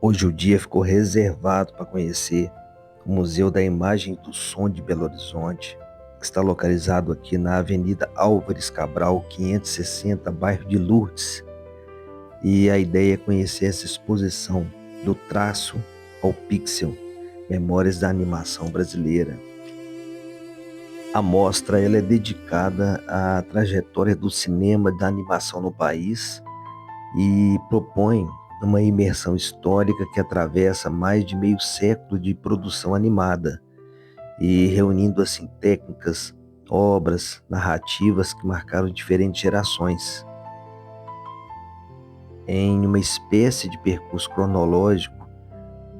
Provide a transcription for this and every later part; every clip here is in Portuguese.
Hoje o dia ficou reservado para conhecer o Museu da Imagem e do Som de Belo Horizonte, que está localizado aqui na Avenida Álvares Cabral, 560, bairro de Lourdes. E a ideia é conhecer essa exposição do traço ao pixel, Memórias da Animação Brasileira. A mostra ela é dedicada à trajetória do cinema e da animação no país e propõe uma imersão histórica que atravessa mais de meio século de produção animada e reunindo assim técnicas, obras, narrativas que marcaram diferentes gerações. Em uma espécie de percurso cronológico,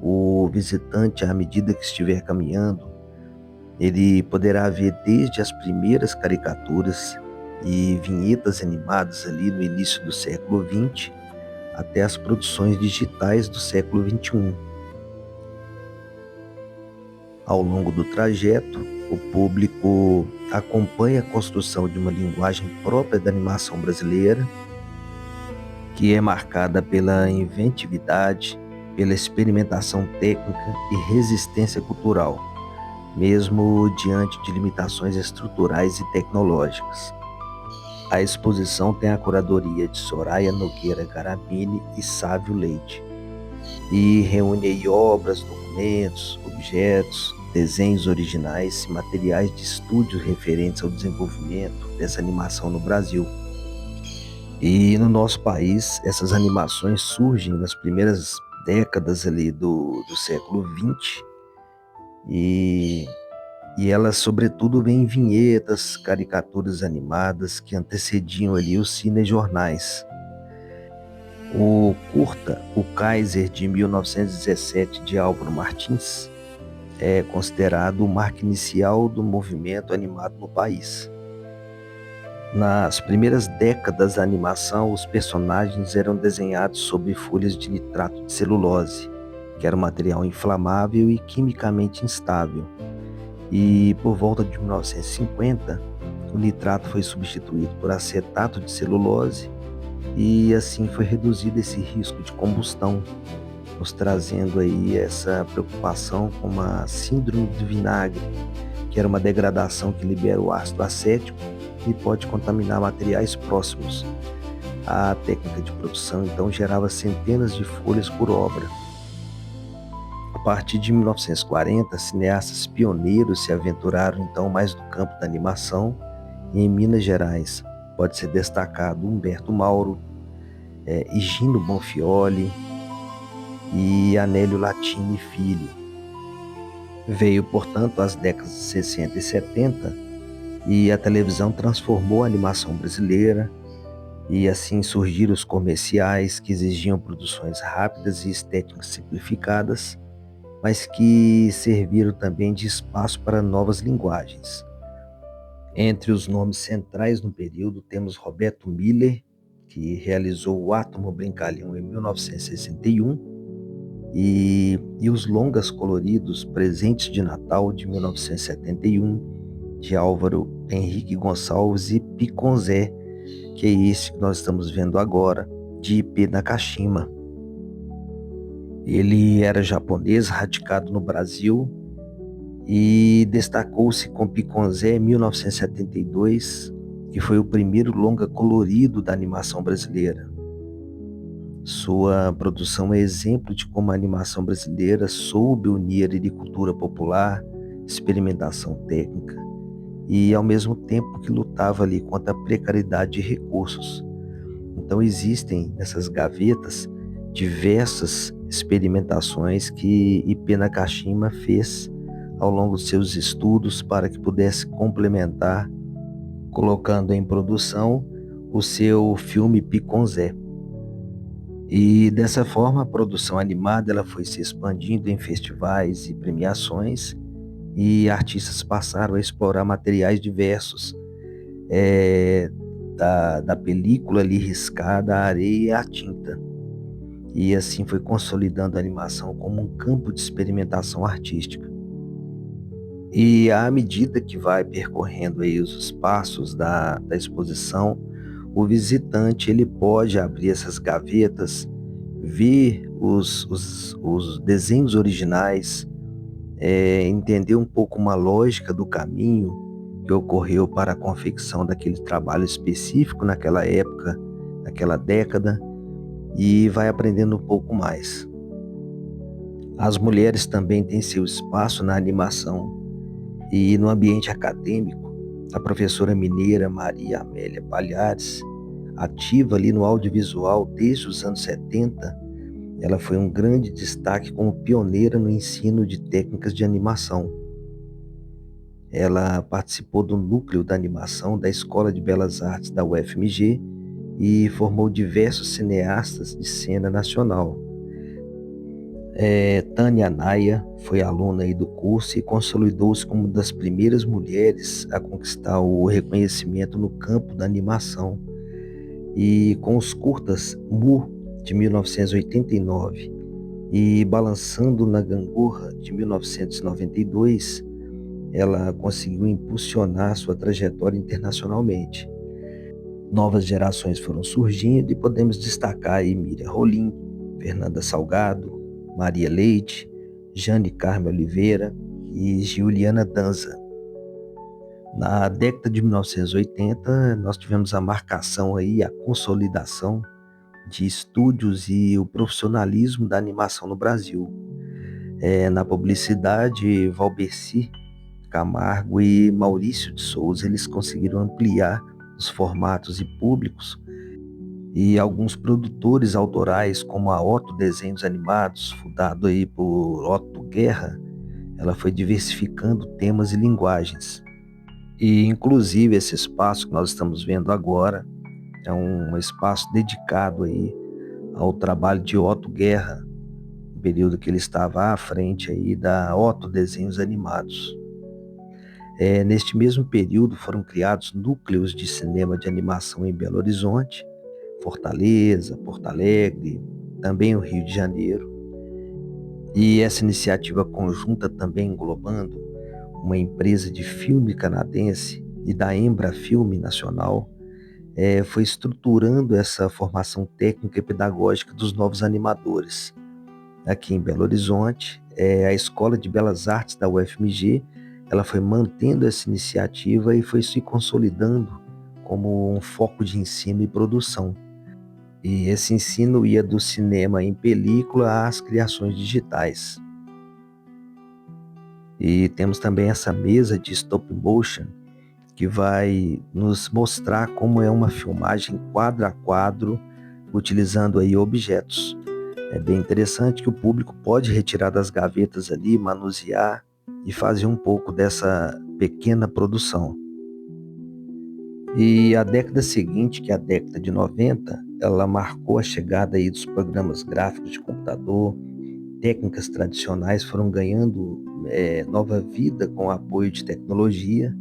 o visitante, à medida que estiver caminhando, ele poderá ver desde as primeiras caricaturas e vinhetas animadas ali no início do século XX até as produções digitais do século XXI. Ao longo do trajeto, o público acompanha a construção de uma linguagem própria da animação brasileira, que é marcada pela inventividade, pela experimentação técnica e resistência cultural, mesmo diante de limitações estruturais e tecnológicas. A exposição tem a curadoria de Soraya Nogueira Garamini e Sávio Leite, e reúne aí obras, documentos, objetos, desenhos originais e materiais de estúdios referentes ao desenvolvimento dessa animação no Brasil. E no nosso país, essas animações surgem nas primeiras décadas ali do século XX e, e elas, sobretudo, vêm em vinhetas, caricaturas animadas que antecediam ali os cinejornais. O curta O Kaiser, de 1917, de Álvaro Martins, é considerado o marco inicial do movimento animado no país. Nas primeiras décadas da animação, os personagens eram desenhados sobre folhas de nitrato de celulose, que era um material inflamável e quimicamente instável. E por volta de 1950, o nitrato foi substituído por acetato de celulose e assim foi reduzido esse risco de combustão, nos trazendo aí essa preocupação com a síndrome do vinagre, que era uma degradação que libera o ácido acético e pode contaminar materiais próximos. A técnica de produção então gerava centenas de folhas por obra. A partir de 1940, cineastas pioneiros se aventuraram então mais no campo da animação, e em Minas Gerais pode ser destacado Humberto Mauro, Higino Bonfioli e Anélio Latini Filho. Veio, portanto, as décadas de 60 e 70 e a televisão transformou a animação brasileira, e assim surgiram os comerciais que exigiam produções rápidas e estéticas simplificadas, mas que serviram também de espaço para novas linguagens. Entre os nomes centrais no período temos Roberto Miller, que realizou o Átomo Brincalhão em 1961, e os longas coloridos Presentes de Natal de 1971, de Álvaro Henrique Gonçalves, e Piconzé, que é esse que nós estamos vendo agora, de IP Nakashima. Ele era japonês, radicado no Brasil, e destacou-se com Piconzé em 1972, que foi o primeiro longa colorido da animação brasileira. Sua produção é exemplo de como a animação brasileira soube unir agricultura popular, experimentação técnica, e ao mesmo tempo que lutava ali contra a precariedade de recursos. Então existem nessas gavetas diversas experimentações que IP Nakashima fez ao longo de seus estudos para que pudesse complementar, colocando em produção o seu filme Piconzé. E dessa forma a produção animada ela foi se expandindo em festivais e premiações, e artistas passaram a explorar materiais diversos, da película ali riscada, a areia e a tinta. E assim foi consolidando a animação como um campo de experimentação artística. E à medida que vai percorrendo aí os espaços da exposição, o visitante ele pode abrir essas gavetas, ver os desenhos originais, entender um pouco uma lógica do caminho que ocorreu para a confecção daquele trabalho específico naquela época, naquela década, e vai aprendendo um pouco mais. As mulheres também têm seu espaço na animação e no ambiente acadêmico. A professora mineira Maria Amélia Palhares, ativa ali no audiovisual desde os anos 70, ela foi um grande destaque como pioneira no ensino de técnicas de animação. Ela participou do núcleo da animação da Escola de Belas Artes da UFMG e formou diversos cineastas de cena nacional. Tânia Naia foi aluna aí do curso e consolidou-se como uma das primeiras mulheres a conquistar o reconhecimento no campo da animação. E com os curtas Mu, de 1989, e Balançando na Gangorra, de 1992, ela conseguiu impulsionar sua trajetória internacionalmente. Novas gerações foram surgindo e podemos destacar aí Miriam Rolim, Fernanda Salgado, Maria Leite, Jane Carme Oliveira e Juliana Danza. Na década de 1980, nós tivemos a marcação aí, a consolidação de estúdios e o profissionalismo da animação no Brasil. Na publicidade, Valbercy Camargo e Maurício de Souza, eles conseguiram ampliar os formatos e públicos, e alguns produtores autorais, como a Otto Desenhos Animados, fundado aí por Otto Guerra, ela foi diversificando temas e linguagens. E, inclusive, esse espaço que nós estamos vendo agora é um espaço dedicado aí ao trabalho de Otto Guerra, no período que ele estava à frente aí da Otto Desenhos Animados. Neste mesmo período foram criados núcleos de cinema de animação em Belo Horizonte, Fortaleza, Porto Alegre, também o Rio de Janeiro. E essa iniciativa conjunta também englobando uma empresa de filme canadense e da Embra Filme Nacional, foi estruturando essa formação técnica e pedagógica dos novos animadores. Aqui em Belo Horizonte, a Escola de Belas Artes da UFMG, ela foi mantendo essa iniciativa e foi se consolidando como um foco de ensino e produção. E esse ensino ia do cinema em película às criações digitais. E temos também essa mesa de stop motion, que vai nos mostrar como é uma filmagem quadro a quadro, utilizando aí objetos. É bem interessante que o público pode retirar das gavetas ali, manusear e fazer um pouco dessa pequena produção. E a década seguinte, que é a década de 90, ela marcou a chegada aí dos programas gráficos de computador. Técnicas tradicionais foram ganhando nova vida com o apoio de tecnologia.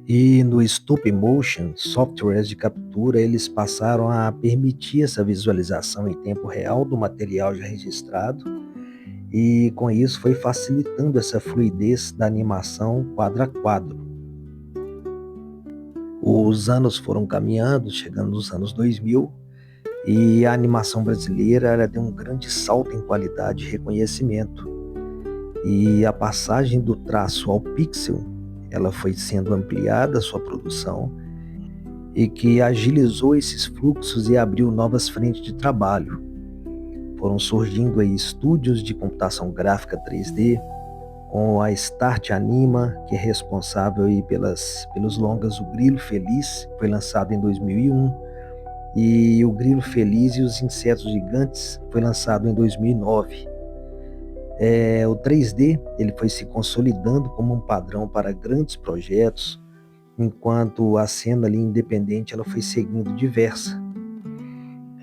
E no stop motion, softwares de captura, eles passaram a permitir essa visualização em tempo real do material já registrado, e com isso foi facilitando essa fluidez da animação quadro a quadro. Os anos foram caminhando, chegando nos anos 2000, e a animação brasileira ela deu um grande salto em qualidade e reconhecimento. E a passagem do traço ao pixel, ela foi sendo ampliada a sua produção, e que agilizou esses fluxos e abriu novas frentes de trabalho. Foram surgindo aí estúdios de computação gráfica 3D, com a Start Anima, que é responsável aí pelos longas O Grilo Feliz, foi lançado em 2001, e O Grilo Feliz e os Insetos Gigantes foi lançado em 2009. O 3D ele foi se consolidando como um padrão para grandes projetos, enquanto a cena ali independente ela foi seguindo diversa.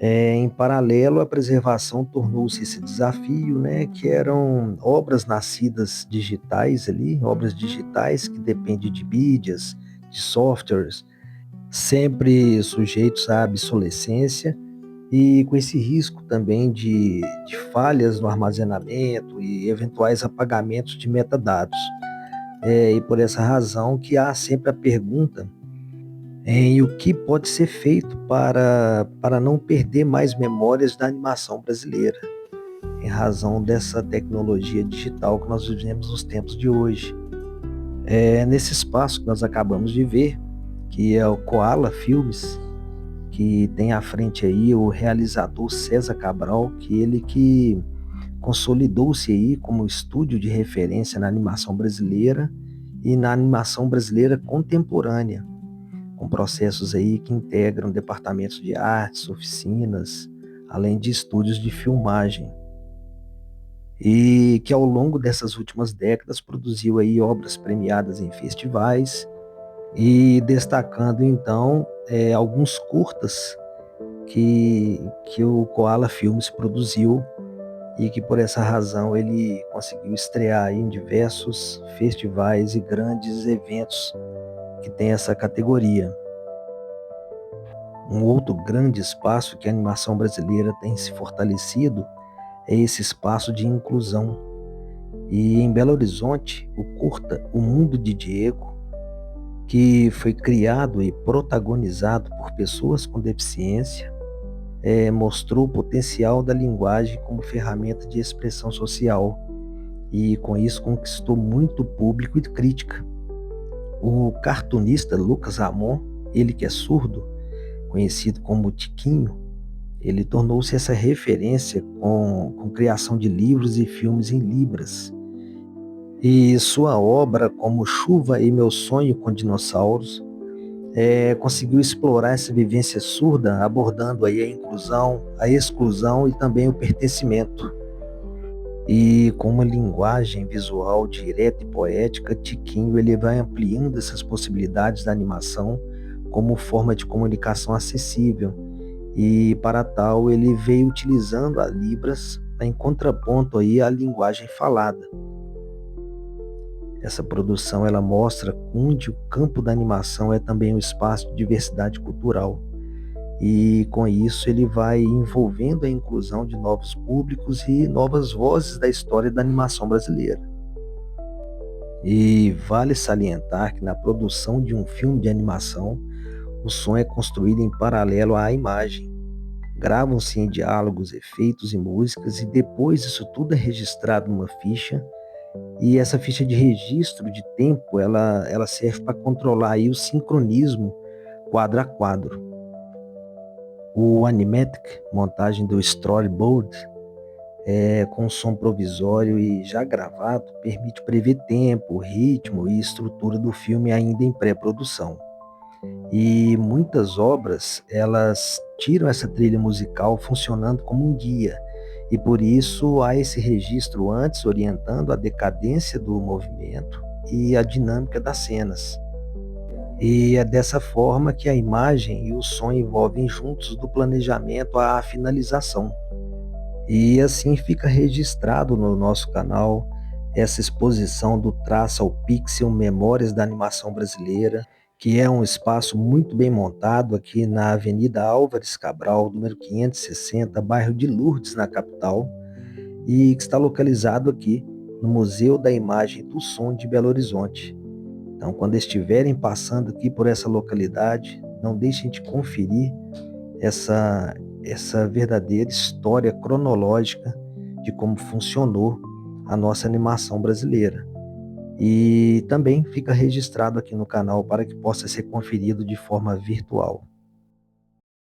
Em paralelo, a preservação tornou-se esse desafio, né, que eram obras nascidas digitais ali, obras digitais que dependem de mídias, de softwares, sempre sujeitos à obsolescência e com esse risco também de falhas no armazenamento e eventuais apagamentos de metadados. E por essa razão que há sempre a pergunta em o que pode ser feito para não perder mais memórias da animação brasileira. em razão dessa tecnologia digital que nós vivemos nos tempos de hoje. Nesse espaço que nós acabamos de ver, que é o Koala Filmes, que tem à frente aí o realizador César Cabral, que consolidou-se aí como estúdio de referência na animação brasileira e na animação brasileira contemporânea, com processos aí que integram departamentos de artes, oficinas, além de estúdios de filmagem. E que ao longo dessas últimas décadas produziu aí obras premiadas em festivais e destacando então alguns curtas que o Koala Filmes produziu e que por essa razão ele conseguiu estrear em diversos festivais e grandes eventos que tem essa categoria. Um outro grande espaço que a animação brasileira tem se fortalecido é esse espaço de inclusão. E em Belo Horizonte, o curta O Mundo de Diego, que foi criado e protagonizado por pessoas com deficiência, mostrou o potencial da linguagem como ferramenta de expressão social e com isso conquistou muito público e crítica. O cartunista Lucas Ramon, ele que é surdo, conhecido como Tiquinho, ele tornou-se essa referência com criação de livros e filmes em libras. E sua obra, como Chuva e Meu Sonho com Dinossauros, conseguiu explorar essa vivência surda, abordando aí a inclusão, a exclusão e também o pertencimento. E com uma linguagem visual direta e poética, Tiquinho ele vai ampliando essas possibilidades da animação como forma de comunicação acessível. E para tal ele veio utilizando a Libras em contraponto aí à linguagem falada. Essa produção ela mostra onde o campo da animação é também um espaço de diversidade cultural. E com isso ele vai envolvendo a inclusão de novos públicos e novas vozes da história da animação brasileira. E vale salientar que na produção de um filme de animação, o som é construído em paralelo à imagem. Gravam-se em diálogos, efeitos e músicas e depois isso tudo é registrado numa ficha. E essa ficha de registro de tempo, ela serve para controlar aí o sincronismo quadro a quadro. O animatic, montagem do storyboard, com som provisório e já gravado, permite prever tempo, ritmo e estrutura do filme ainda em pré-produção. E muitas obras, elas tiram essa trilha musical funcionando como um guia, e por isso há esse registro antes orientando a decadência do movimento e a dinâmica das cenas. E é dessa forma que a imagem e o som envolvem juntos do planejamento à finalização. E assim fica registrado no nosso canal essa exposição do traço ao pixel Memórias da Animação Brasileira, que é um espaço muito bem montado aqui na Avenida Álvares Cabral, número 560, bairro de Lourdes, na capital, e que está localizado aqui no Museu da Imagem e do Som de Belo Horizonte. Então, quando estiverem passando aqui por essa localidade, não deixem de conferir essa verdadeira história cronológica de como funcionou a nossa animação brasileira. E também fica registrado aqui no canal para que possa ser conferido de forma virtual.